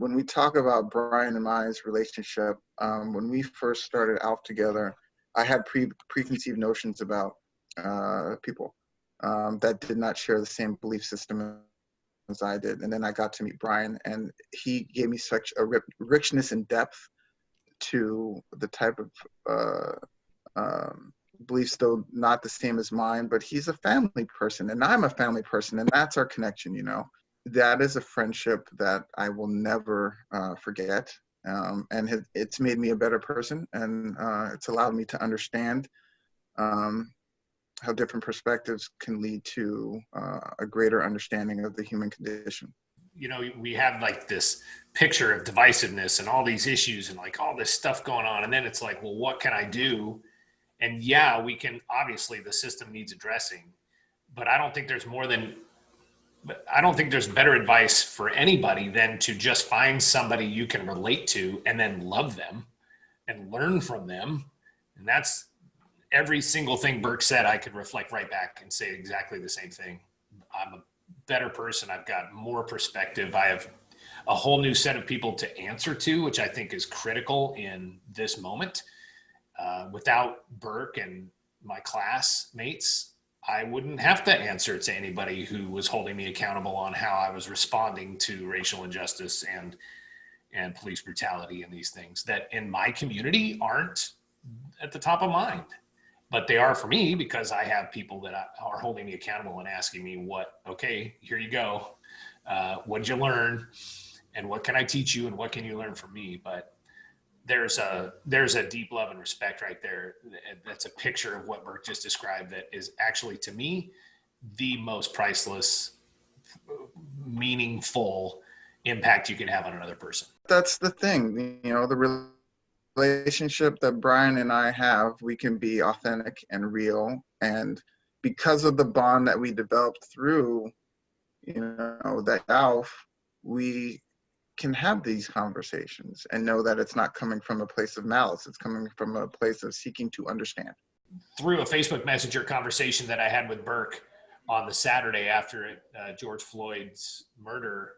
when we talk about Brian and Maya's relationship, when we first started ALF together, I had preconceived notions about people that did not share the same belief system as I did. And then I got to meet Brian, and he gave me such a richness and depth to the type of beliefs, though not the same as mine, but he's a family person and I'm a family person, and that's our connection, you know. That is a friendship that I will never forget. And it's made me a better person, and it's allowed me to understand how different perspectives can lead to a greater understanding of the human condition. You know, we have like this picture of divisiveness and all these issues and like all this stuff going on. And then it's like, well, what can I do? And yeah, we can, obviously the system needs addressing, but I don't think there's better advice for anybody than to just find somebody you can relate to and then love them and learn from them. And that's every single thing Berk said. I could reflect right back and say exactly the same thing. I'm a better person. I've got more perspective. I have a whole new set of people to answer to, which I think is critical in this moment. Without Berk and my classmates, I wouldn't have to answer to anybody who was holding me accountable on how I was responding to racial injustice and police brutality and these things that in my community aren't at the top of mind. But they are for me because I have people that are holding me accountable and asking me okay, here you go. What did you learn? And what can I teach you? And what can you learn from me? But there's a deep love and respect right there. That's a picture of what Berk just described that is actually, to me, the most priceless, meaningful impact you can have on another person. That's the thing, you know, the relationship that Brian and I have, we can be authentic and real. And because of the bond that we developed through, you know, that ALF, we can have these conversations and know that it's not coming from a place of malice. It's coming from a place of seeking to understand. Through a Facebook Messenger conversation that I had with Berk on the Saturday after George Floyd's murder,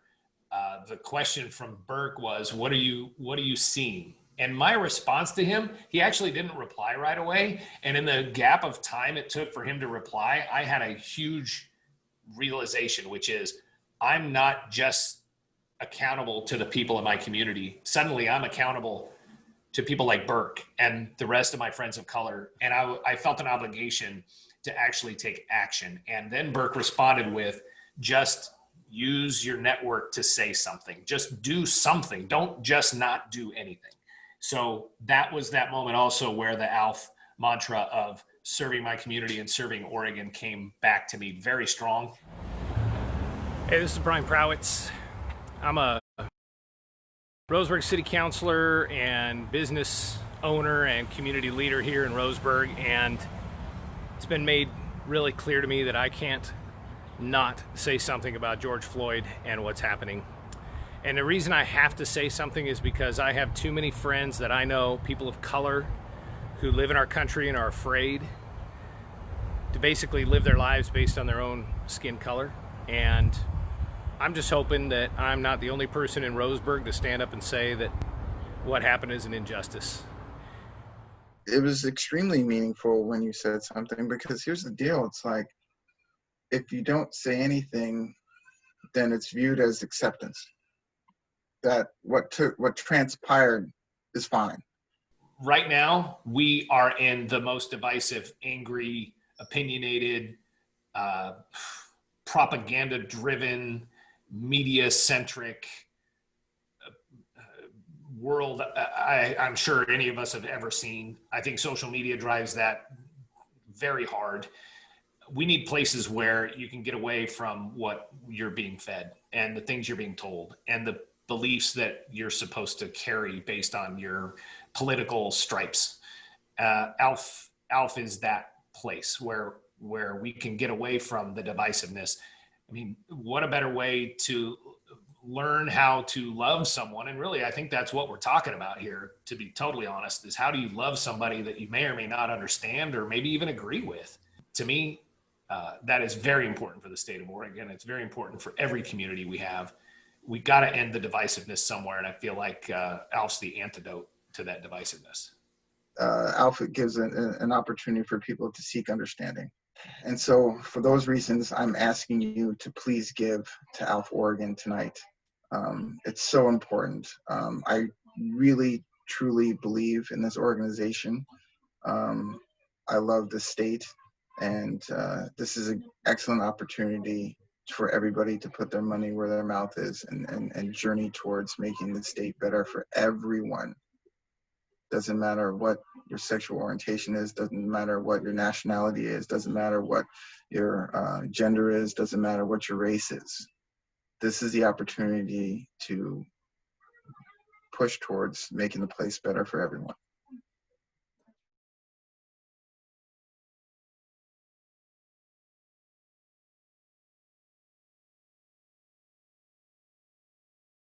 the question from Berk was, what are you seeing? And my response to him, he actually didn't reply right away. And in the gap of time it took for him to reply, I had a huge realization, which is I'm not just accountable to the people in my community. Suddenly I'm accountable to people like Berk and the rest of my friends of color. And I felt an obligation to actually take action. And then Berk responded with, just use your network to say something. Just do something. Don't just not do anything. So that was that moment also where the ALF mantra of serving my community and serving Oregon came back to me very strong. Hey, this is Brian Prawitz. I'm a Roseburg City Councilor and business owner and community leader here in Roseburg, and it's been made really clear to me that I can't not say something about George Floyd and what's happening. And the reason I have to say something is because I have too many friends that I know, people of color, who live in our country and are afraid to basically live their lives based on their own skin color. And I'm just hoping that I'm not the only person in Roseburg to stand up and say that what happened is an injustice. It was extremely meaningful when you said something, because here's the deal. It's like, if you don't say anything, then it's viewed as acceptance. That what transpired is fine. Right now, we are in the most divisive, angry, opinionated, propaganda-driven, media-centric world I'm sure any of us have ever seen. I think social media drives that very hard. We need places where you can get away from what you're being fed and the things you're being told and the beliefs that you're supposed to carry based on your political stripes. ALF is that place where we can get away from the divisiveness. I mean, what a better way to learn how to love someone. And really, I think that's what we're talking about here, to be totally honest, is how do you love somebody that you may or may not understand or maybe even agree with? To me, that is very important for the state of Oregon. It's very important for every community we have, we got to end the divisiveness somewhere. And I feel like ALF's the antidote to that divisiveness. ALF gives an opportunity for people to seek understanding. And so for those reasons, I'm asking you to please give to ALF Oregon tonight. It's so important. I really, truly believe in this organization. I love the state, and this is an excellent opportunity for everybody to put their money where their mouth is and journey towards making the state better for everyone. Doesn't matter what your sexual orientation is, doesn't matter what your nationality is, doesn't matter what your gender is, doesn't matter what your race is. This is the opportunity to push towards making the place better for everyone.